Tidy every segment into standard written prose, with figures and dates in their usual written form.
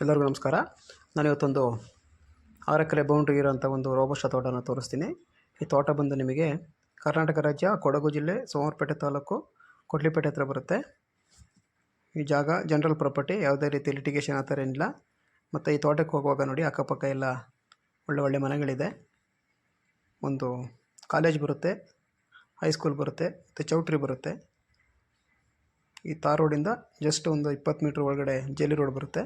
ಎಲ್ಲರಿಗೂ ನಮಸ್ಕಾರ. ನಾನಿವತ್ತೊಂದು 6 ಎಕರೆ ಬೌಂಡ್ರಿ ಇರೋಂಥ ಒಂದು ರೋಬಸ್ಟ ತೋಟನ ತೋರಿಸ್ತೀನಿ. ಈ ತೋಟ ಬಂದು ನಿಮಗೆ ಕರ್ನಾಟಕ ರಾಜ್ಯ ಕೊಡಗು ಜಿಲ್ಲೆ ಸೋಮವಾರಪೇಟೆ ತಾಲೂಕು ಕೊಡ್ಲಿಪೇಟೆ ಹತ್ರ ಬರುತ್ತೆ. ಈ ಜಾಗ ಜನರಲ್ ಪ್ರಾಪರ್ಟಿ, ಯಾವುದೇ ರೀತಿ ಲಿಟಿಗೇಷನ್ ಆ ಥರ ಏನಿಲ್ಲ. ಮತ್ತು ಈ ತೋಟಕ್ಕೆ ಹೋಗುವಾಗ ನೋಡಿ ಅಕ್ಕಪಕ್ಕ ಎಲ್ಲ ಒಳ್ಳೆ ಮನೆಗಳಿದೆ. ಒಂದು ಕಾಲೇಜ್ ಬರುತ್ತೆ, ಹೈಸ್ಕೂಲ್ ಬರುತ್ತೆ ಮತ್ತು ಚೌಟ್ರಿ ಬರುತ್ತೆ. ಈ ತಾರ್ ರೋಡಿಂದ ಜಸ್ಟ್ ಒಂದು 20 ಮೀಟ್ರ್ ಒಳಗಡೆ ಜೇಲಿ ರೋಡ್ ಬರುತ್ತೆ.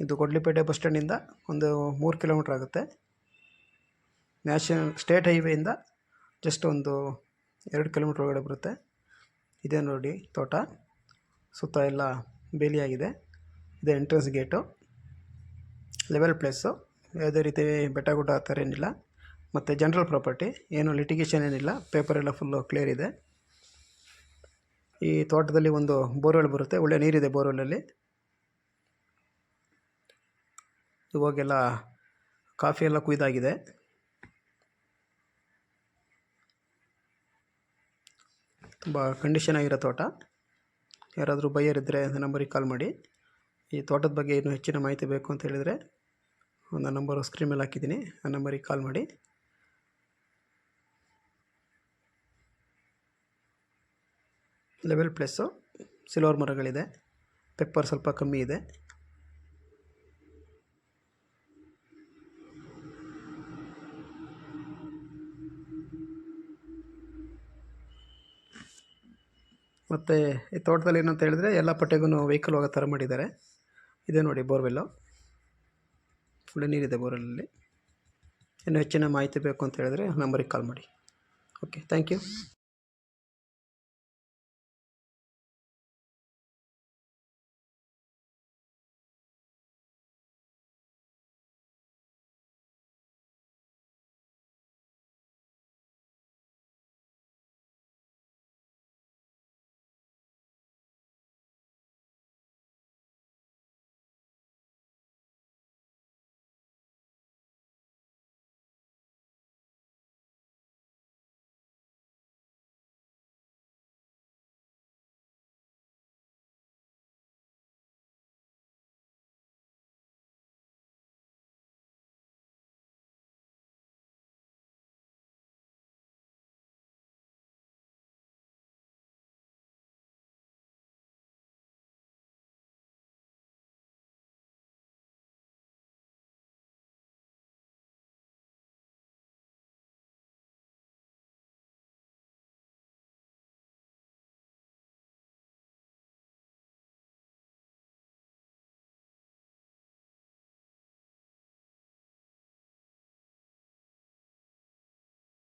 ಇದು ಕೊಡ್ಲಿಪೇಟೆ ಬಸ್ ಸ್ಟ್ಯಾಂಡಿಂದ ಒಂದು 3 ಕಿಲೋಮೀಟ್ರ್ ಆಗುತ್ತೆ. ಸ್ಟೇಟ್ ಹೈವೇಯಿಂದ ಜಸ್ಟ್ ಒಂದು 2 ಕಿಲೋಮೀಟ್ರ್ ಒಳಗಡೆ ಬರುತ್ತೆ. ಇದೇ ನೋಡಿ ತೋಟ, ಸುತ್ತ ಎಲ್ಲ ಬೇಲಿಯಾಗಿದೆ. ಇದೆ ಎಂಟ್ರೆನ್ಸ್ ಗೇಟು, ಲೆವೆಲ್ ಪ್ಲೇಸು, ಯಾವುದೇ ರೀತಿ ಬೆಟ್ಟ ಗುಡ್ಡ ಆ ಥರ ಏನಿಲ್ಲ. ಮತ್ತು ಜನರಲ್ ಪ್ರಾಪರ್ಟಿ, ಏನು ಲಿಟಿಗೇಷನ್ ಏನಿಲ್ಲ, ಪೇಪರೆಲ್ಲ ಫುಲ್ಲು ಕ್ಲಿಯರ್ ಇದೆ. ಈ ತೋಟದಲ್ಲಿ ಒಂದು ಬೋರ್ವೆಲ್ ಬರುತ್ತೆ, ಒಳ್ಳೆ ನೀರಿದೆ ಬೋರ್ವೆಲಲ್ಲಿ. ಇವಾಗೆಲ್ಲ ಕಾಫಿ ಎಲ್ಲ ಕುಯ್ದಾಗಿದೆ. ತುಂಬ ಕಂಡೀಷನ್ ಆಗಿರೋ ತೋಟ. ಯಾರಾದರೂ ಬೈಯರ್ ಇದ್ದರೆ ನಂಬರಿಗೆ ಕಾಲ್ ಮಾಡಿ. ಈ ತೋಟದ ಬಗ್ಗೆ ಇನ್ನೂ ಹೆಚ್ಚಿನ ಮಾಹಿತಿ ಬೇಕು ಅಂತ ಹೇಳಿದರೆ ಒಂದು ನಂಬರು ಸ್ಕ್ರೀನ್ ಮೇಲೆ ಹಾಕಿದ್ದೀನಿ, ಆ ನಂಬರಿಗೆ ಕಾಲ್ ಮಾಡಿ. ಲೆವೆಲ್ ಪ್ಲೇಸು, ಸಿಲ್ವರ್ ಮರಗಳಿದೆ, ಪೆಪ್ಪರ್ ಸ್ವಲ್ಪ ಕಮ್ಮಿ ಇದೆ. ಮತ್ತು ಈ ತೋಟದಲ್ಲಿ ಏನಂತ ಹೇಳಿದ್ರೆ ಎಲ್ಲ ಪಟ್ಟೆಗೂ ವೆಹಿಕಲ್ ಹೋಗೋ ಥರ ಮಾಡಿದ್ದಾರೆ. ಇದೇ ನೋಡಿ ಬೋರ್ವೆಲ್ಲು, ಒಳ್ಳೆ ನೀರಿದೆ ಬೋರ್ವೆಲ್ಲಲ್ಲಿ. ಇನ್ನೂ ಹೆಚ್ಚಿನ ಮಾಹಿತಿ ಬೇಕು ಅಂತ ಹೇಳಿದ್ರೆ ನಂಬರಿಗೆ ಕಾಲ್ ಮಾಡಿ. Okay, thank you.